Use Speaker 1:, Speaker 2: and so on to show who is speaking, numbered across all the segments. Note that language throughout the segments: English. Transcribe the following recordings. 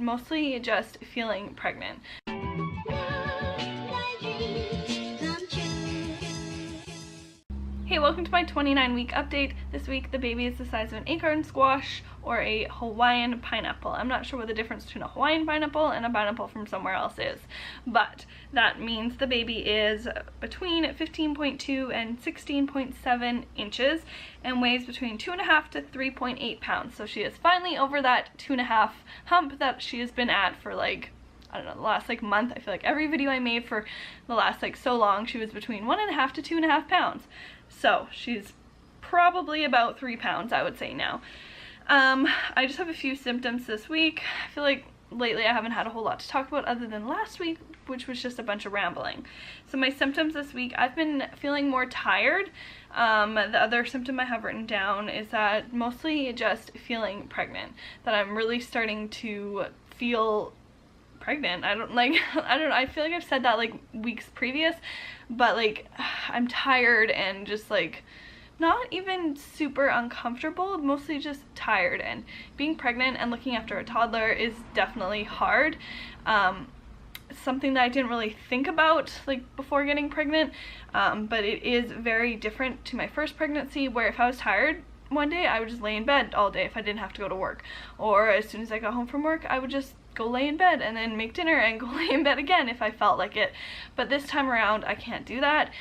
Speaker 1: mostly just feeling pregnant. Hey, welcome to my 29-week update. This week the baby is the size of an acorn squash or a Hawaiian pineapple. I'm not sure what the difference between a Hawaiian pineapple and a pineapple from somewhere else is, but that means the baby is between 15.2 and 16.7 inches and weighs between 2.5 to 3.8 pounds. So she is finally over that 2.5 hump that she has been at for like, I don't know, the last like month. I feel like every video I made for the last like so long, she was between 1.5 to 2.5 pounds. So she's probably about 3 pounds, I would say now. I just have a few symptoms this week. I feel like lately I haven't had a whole lot to talk about other than last week, which was just a bunch of rambling. So my symptoms this week, I've been feeling more tired. The other symptom I have written down is that mostly just feeling pregnant, that I'm really starting to feel pregnant. I don't know, I feel like I've said that like weeks previous, but like I'm tired and just like not even super uncomfortable, mostly just tired. And being pregnant and looking after a toddler is definitely hard. Something that I didn't really think about like before getting pregnant, but it is very different to my first pregnancy, where if I was tired one day I would just lay in bed all day if I didn't have to go to work, or as soon as I got home from work I would just go lay in bed and then make dinner and go lay in bed again if I felt like it. But this time around I can't do that,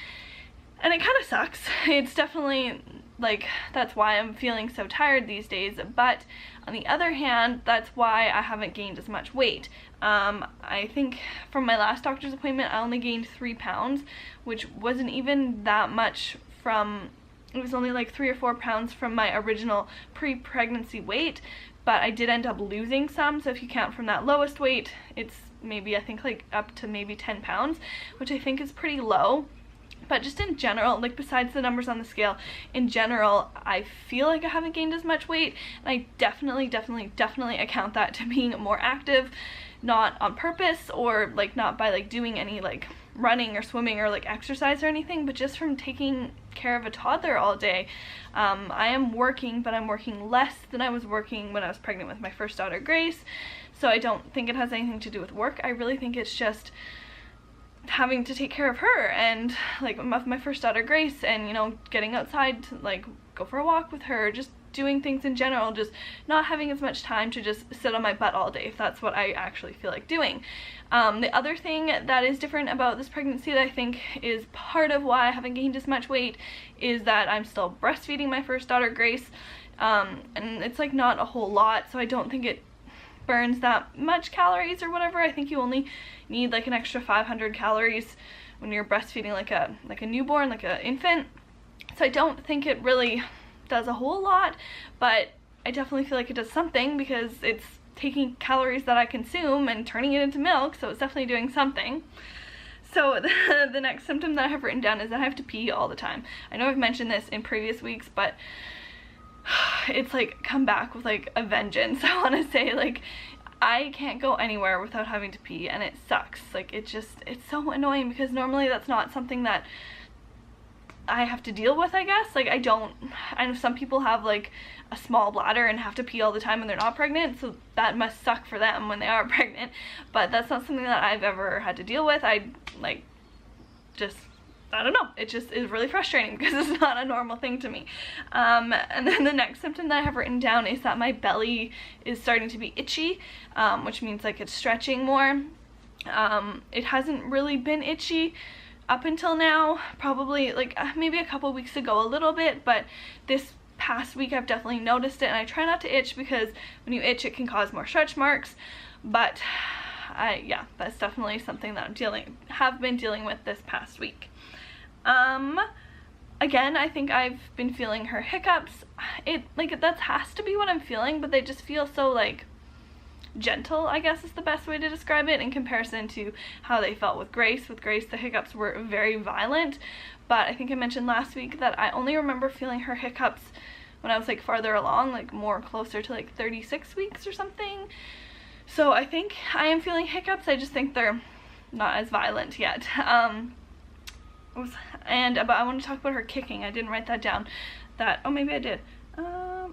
Speaker 1: and it kind of sucks. It's definitely like, that's why I'm feeling so tired these days, but on the other hand, that's why I haven't gained as much weight. I think from my last doctor's appointment I only gained 3 pounds, which wasn't even that much from, it was only like 3 or 4 pounds from my original pre-pregnancy weight, but I did end up losing some. So if you count from that lowest weight, it's maybe, I think like up to maybe 10 pounds, which I think is pretty low. But just in general, like besides the numbers on the scale, in general, I feel like I haven't gained as much weight, and I definitely account that to being more active, not on purpose, or like not by like doing any like running or swimming or like exercise or anything, but just from taking care of a toddler all day. I am working, but I'm working less than I was working when I was pregnant with my first daughter, Grace, so I don't think it has anything to do with work. I really think it's just having to take care of her and like my first daughter, Grace, and you know, getting outside to like go for a walk with her, just doing things in general, just not having as much time to just sit on my butt all day, if that's what I actually feel like doing. The other thing that is different about this pregnancy that I think is part of why I haven't gained as much weight is that I'm still breastfeeding my first daughter, Grace, and it's like not a whole lot, so I don't think it burns that much calories or whatever. I think you only need like an extra 500 calories when you're breastfeeding like a newborn, like an infant, so I don't think it really does a whole lot, but I definitely feel like it does something because it's taking calories that I consume and turning it into milk, so it's definitely doing something. So the next symptom that I have written down is that I have to pee all the time. I know I've mentioned this in previous weeks, but it's like come back with like a vengeance. I want to say, like, I can't go anywhere without having to pee, and it sucks. Like, it's so annoying because normally that's not something that I have to deal with, I guess. Like, I know some people have like a small bladder and have to pee all the time when they're not pregnant, so that must suck for them when they are pregnant, but that's not something that I've ever had to deal with. I don't know, it just is really frustrating because it's not a normal thing to me. And then the next symptom that I have written down is that my belly is starting to be itchy, which means like it's stretching more. It hasn't really been itchy up until now, probably like maybe a couple weeks ago a little bit, but this past week I've definitely noticed it, and I try not to itch because when you itch it can cause more stretch marks, but yeah, that's definitely something that have been dealing with this past week. Again, I think I've been feeling her hiccups. That has to be what I'm feeling, but they just feel so like gentle, I guess is the best way to describe it, in comparison to how they felt with Grace. With Grace, the hiccups were very violent, but I think I mentioned last week that I only remember feeling her hiccups when I was like farther along, like more closer to like 36 weeks or something. So I think I am feeling hiccups, I just think they're not as violent yet. But I want to talk about her kicking. I didn't write that down. Oh, maybe I did.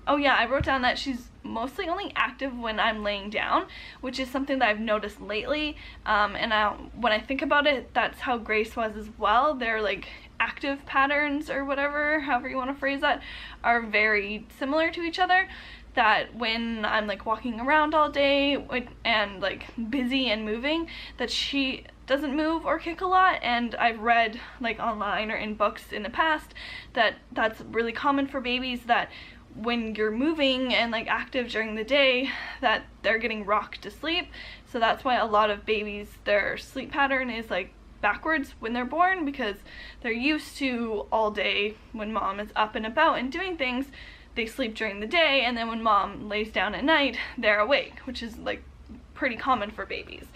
Speaker 1: Oh yeah, I wrote down that she's mostly only active when I'm laying down, which is something that I've noticed lately. When I think about it, that's how Grace was as well. They're like active patterns or whatever, however you want to phrase that, are very similar to each other. That when I'm like walking around all day and like busy and moving, that she doesn't move or kick a lot. And I've read like online or in books in the past that that's really common for babies, that when you're moving and like active during the day, that they're getting rocked to sleep. So that's why a lot of babies, their sleep pattern is like backwards when they're born, because they're used to all day when mom is up and about and doing things, they sleep during the day, and then when mom lays down at night, they're awake, which is like pretty common for babies.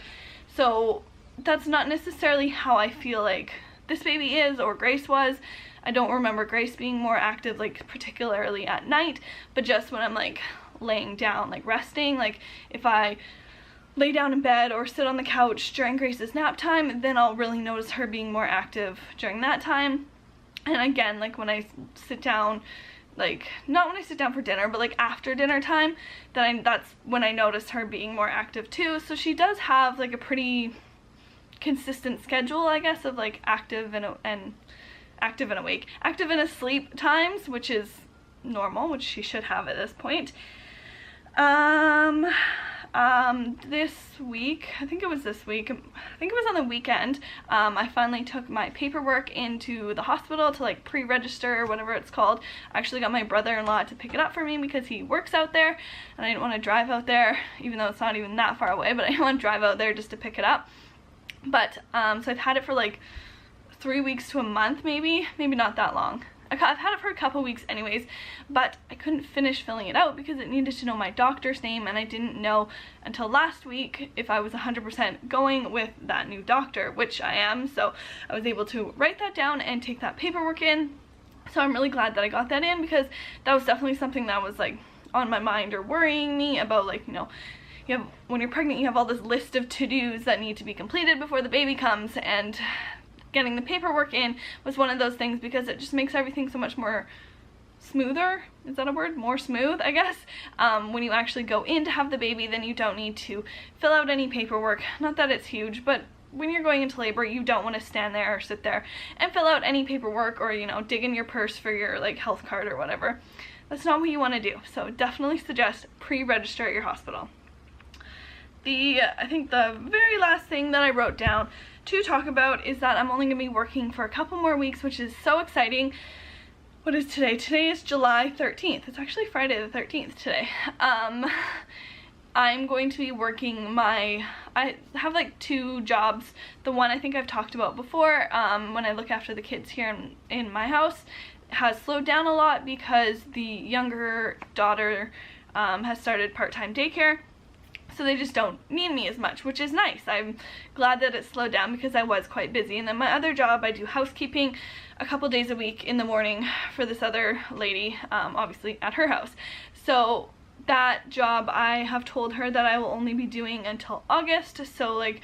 Speaker 1: So that's not necessarily how I feel like this baby is or Grace was. I don't remember Grace being more active, like particularly at night, but just when I'm like laying down, like resting, like if I lay down in bed or sit on the couch during Grace's nap time, then I'll really notice her being more active during that time. And again, like when I sit down, like not when I sit down for dinner, but like after dinner time, that's when I notice her being more active too. So she does have like a pretty consistent schedule, I guess, of like active and awake, active and asleep times, which is normal, which she should have at this point. This week, I think it was this week, I think it was on the weekend, I finally took my paperwork into the hospital to like pre-register or whatever it's called. I actually got my brother-in-law to pick it up for me because he works out there and I didn't want to drive out there, even though it's not even that far away, but I didn't want to drive out there just to pick it up. But so I've had it for like 3 weeks to a month, maybe not that long. I've had it for a couple weeks anyways, but I couldn't finish filling it out because it needed to know my doctor's name, and I didn't know until last week if I was 100% going with that new doctor, which I am. So I was able to write that down and take that paperwork in. So I'm really glad that I got that in, because that was definitely something that was like on my mind or worrying me about, like, you know, when you're pregnant, you have all this list of to-dos that need to be completed before the baby comes, and getting the paperwork in was one of those things, because it just makes everything so much more smoother. Is that a word? More smooth, I guess. When you actually go in to have the baby, then you don't need to fill out any paperwork. Not that it's huge, but when you're going into labor, you don't want to stand there or sit there and fill out any paperwork, or, you know, dig in your purse for your like health card or whatever. That's not what you want to do. So definitely suggest pre-register at your hospital. I think the very last thing that I wrote down to talk about is that I'm only going to be working for a couple more weeks, which is so exciting. What is today? Today is July 13th. It's actually Friday the 13th today. I'm going to be working I have like 2 jobs. The one I think I've talked about before, when I look after the kids here in my house, has slowed down a lot because the younger daughter has started part-time daycare. So they just don't need me as much, which is nice. I'm glad that it slowed down because I was quite busy. And then my other job, I do housekeeping a couple days a week in the morning for this other lady, obviously at her house. So that job, I have told her that I will only be doing until August, so like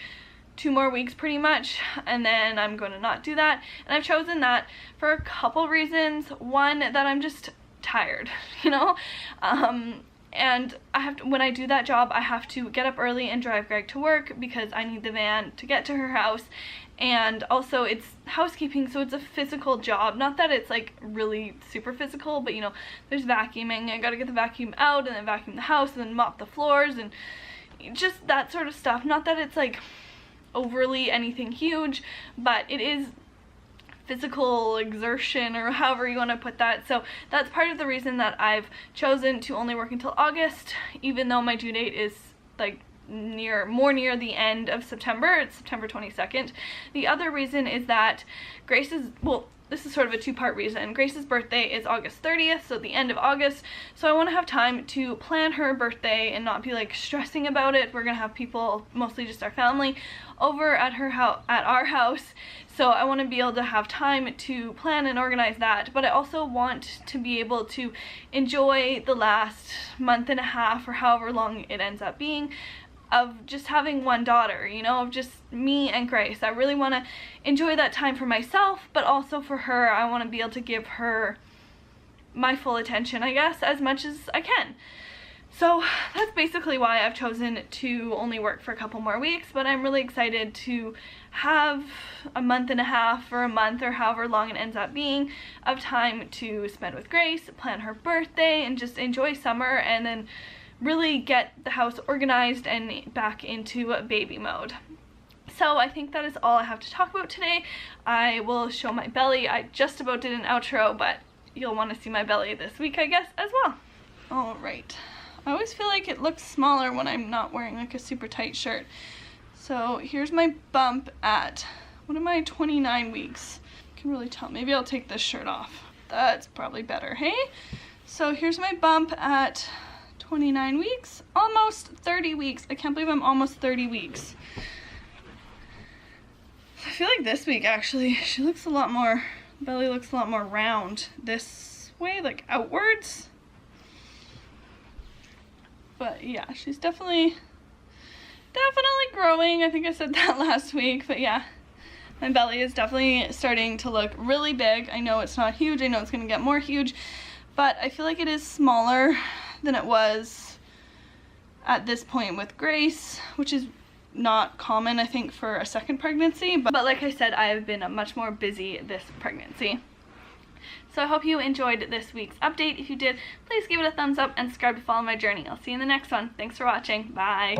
Speaker 1: 2 more weeks pretty much, and then I'm going to not do that. And I've chosen that for a couple reasons. One, that I'm just tired, you know? And when I do that job, I have to get up early and drive Greg to work because I need the van to get to her house. And also it's housekeeping, so it's a physical job. Not that it's like really super physical, but you know, there's vacuuming. I gotta get the vacuum out and then vacuum the house and then mop the floors and just that sort of stuff. Not that it's like overly anything huge, but it is physical exertion, or however you want to put that. So that's part of the reason that I've chosen to only work until August, even though my due date is like more near the end of September. It's September 22nd. The other reason is that Grace's, well, this is sort of a 2-part reason. Grace's birthday is August 30th, so the end of August. So I want to have time to plan her birthday and not be like stressing about it. We're gonna have people, mostly just our family, over at our house. So I want to be able to have time to plan and organize that, but I also want to be able to enjoy the last month and a half, or however long it ends up being, of just having one daughter, you know, of just me and Grace. I really want to enjoy that time for myself, but also for her. I want to be able to give her my full attention, I guess, as much as I can. So that's basically why I've chosen to only work for a couple more weeks, but I'm really excited to have a month and a half or a month or however long it ends up being of time to spend with Grace, plan her birthday, and just enjoy summer, and then really get the house organized and back into baby mode. So I think that is all I have to talk about today. I will show my belly. I just about did an outro, but you'll want to see my belly this week, I guess, as well. All right. I always feel like it looks smaller when I'm not wearing like a super tight shirt. So here's my bump at, what am I, 29 weeks. I can really tell. Maybe I'll take this shirt off. That's probably better, hey? So here's my bump at 29 weeks, almost 30 weeks. I can't believe I'm almost 30 weeks. I feel like this week actually, she looks a lot more, belly looks a lot more round this way, like outwards. But yeah, she's definitely growing. I think I said that last week, but yeah, my belly is definitely starting to look really big. I know it's not huge, I know it's gonna get more huge, but I feel like it is smaller than it was at this point with Grace, which is not common, I think, for a second pregnancy, but like I said, I have been much more busy this pregnancy. So I hope you enjoyed this week's update. If you did, please give it a thumbs up and subscribe to follow my journey. I'll see you in the next one. Thanks for watching. Bye.